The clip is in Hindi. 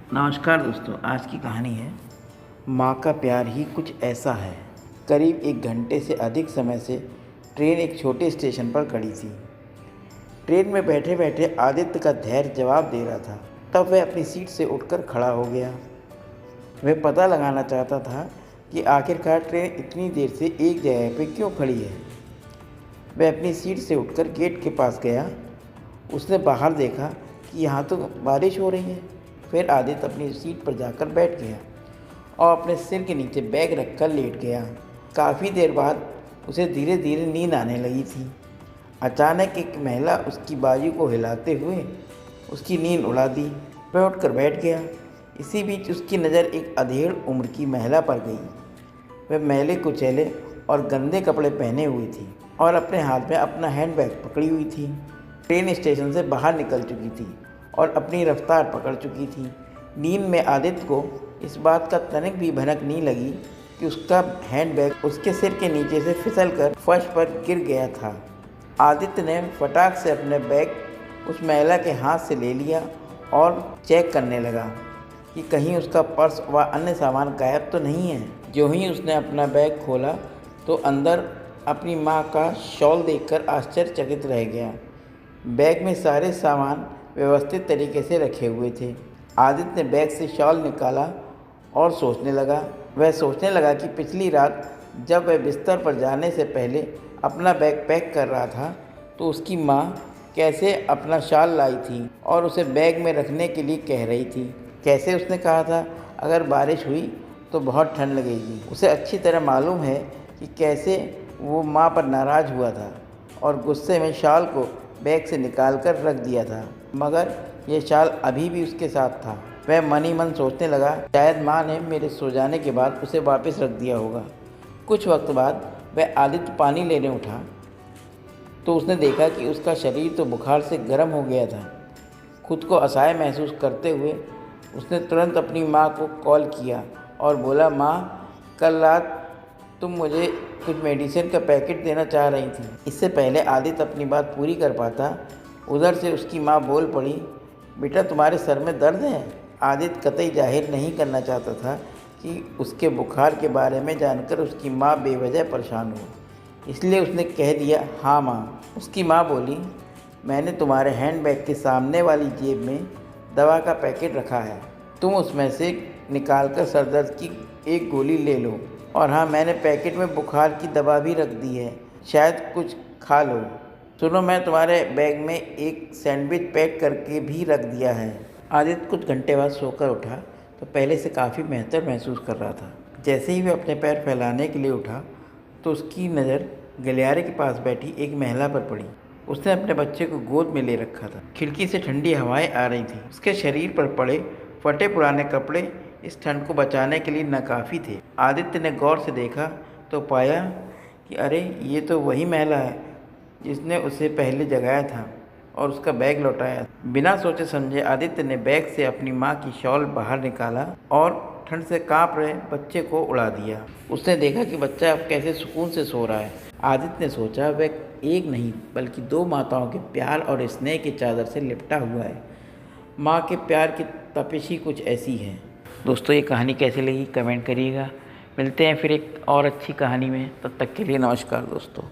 नमस्कार दोस्तों, आज की कहानी है माँ का प्यार ही कुछ ऐसा है। करीब 1 घंटे से अधिक समय से ट्रेन एक छोटे स्टेशन पर खड़ी थी। ट्रेन में बैठे बैठे आदित्य का धैर्य जवाब दे रहा था। तब वह अपनी सीट से उठकर खड़ा हो गया। वह पता लगाना चाहता था कि आखिरकार ट्रेन इतनी देर से एक जगह पर क्यों खड़ी है। वह अपनी सीट से उठकर गेट के पास गया। उसने बाहर देखा कि यहाँ तो बारिश हो रही है। फिर आदित्य अपनी सीट पर जाकर बैठ गया और अपने सिर के नीचे बैग रखकर लेट गया। काफ़ी देर बाद उसे धीरे धीरे नींद आने लगी थी। अचानक एक महिला उसकी बाजू को हिलाते हुए उसकी नींद उड़ा दी। वह उठकर बैठ गया। इसी बीच उसकी नज़र एक अधेड़ उम्र की महिला पर गई। वह मैले कुचैले और गंदे कपड़े पहने हुई थी और अपने हाथ में अपना हैंडबैग पकड़ी हुई थी। ट्रेन स्टेशन से बाहर निकल चुकी थी और अपनी रफ्तार पकड़ चुकी थी। नींद में आदित्य को इस बात का तनिक भी भनक नहीं लगी कि उसका हैंडबैग उसके सिर के नीचे से फिसलकर फर्श पर गिर गया था। आदित्य ने फटाक से अपने बैग उस महिला के हाथ से ले लिया और चेक करने लगा कि कहीं उसका पर्स व अन्य सामान गायब तो नहीं है। जो ही उसने अपना बैग खोला तो अंदर अपनी माँ का शॉल देखकर आश्चर्यचकित रह गया। बैग में सारे सामान व्यवस्थित तरीके से रखे हुए थे। आदित्य ने बैग से शॉल निकाला और सोचने लगा। वह सोचने लगा कि पिछली रात जब वह बिस्तर पर जाने से पहले अपना बैग पैक कर रहा था तो उसकी माँ कैसे अपना शॉल लाई थी और उसे बैग में रखने के लिए कह रही थी। कैसे उसने कहा था अगर बारिश हुई तो बहुत ठंड लगेगी। उसे अच्छी तरह मालूम है कि कैसे वो माँ पर नाराज़ हुआ था और गुस्से में शॉल को बैग से निकाल कर रख दिया था, मगर यह शाल अभी भी उसके साथ था। वह मन ही मन सोचने लगा, शायद माँ ने मेरे सो जाने के बाद उसे वापस रख दिया होगा। कुछ वक्त बाद वह आदित्य पानी लेने उठा तो उसने देखा कि उसका शरीर तो बुखार से गर्म हो गया था। खुद को असहाय महसूस करते हुए उसने तुरंत अपनी माँ को कॉल किया और बोला, माँ, कल रात तुम मुझे कुछ मेडिसिन का पैकेट देना चाह रही थी। इससे पहले आदित्य अपनी बात पूरी कर पाता, उधर से उसकी माँ बोल पड़ी, बेटा तुम्हारे सर में दर्द है। आदित्य कतई जाहिर नहीं करना चाहता था कि उसके बुखार के बारे में जानकर उसकी माँ बेवजह परेशान हो, इसलिए उसने कह दिया, हाँ माँ। उसकी माँ बोली, मैंने तुम्हारे हैंडबैग के सामने वाली जेब में दवा का पैकेट रखा है, तुम उसमें से निकाल कर सर दर्द की एक गोली ले लो। और हाँ, मैंने पैकेट में बुखार की दवा भी रख दी है, शायद कुछ खा लो। सुनो, मैं तुम्हारे बैग में एक सैंडविच पैक करके भी रख दिया है। आदित्य कुछ घंटे बाद सोकर उठा तो पहले से काफ़ी बेहतर महसूस कर रहा था। जैसे ही वह अपने पैर फैलाने के लिए उठा तो उसकी नज़र गलियारे के पास बैठी एक महिला पर पड़ी। उसने अपने बच्चे को गोद में ले रखा था। खिड़की से ठंडी हवाएं आ रही थी। उसके शरीर पर पड़े फटे पुराने कपड़े इस ठंड को बचाने के लिए नाकाफ़ी थे। आदित्य ने गौर से देखा तो पाया कि अरे, ये तो वही महिला है जिसने उसे पहले जगाया था और उसका बैग लौटाया। बिना सोचे समझे आदित्य ने बैग से अपनी माँ की शॉल बाहर निकाला और ठंड से काँप रहे बच्चे को उड़ा दिया। उसने देखा कि बच्चा अब कैसे सुकून से सो रहा है। आदित्य ने सोचा, वह एक नहीं बल्कि 2 माताओं के प्यार और स्नेह की चादर से लिपटा हुआ है। माँ के प्यार की तपिश ही कुछ ऐसी है। दोस्तों, ये कहानी कैसी लगी कमेंट करिएगा। मिलते हैं फिर एक और अच्छी कहानी में। तब तक के लिए नमस्कार दोस्तों।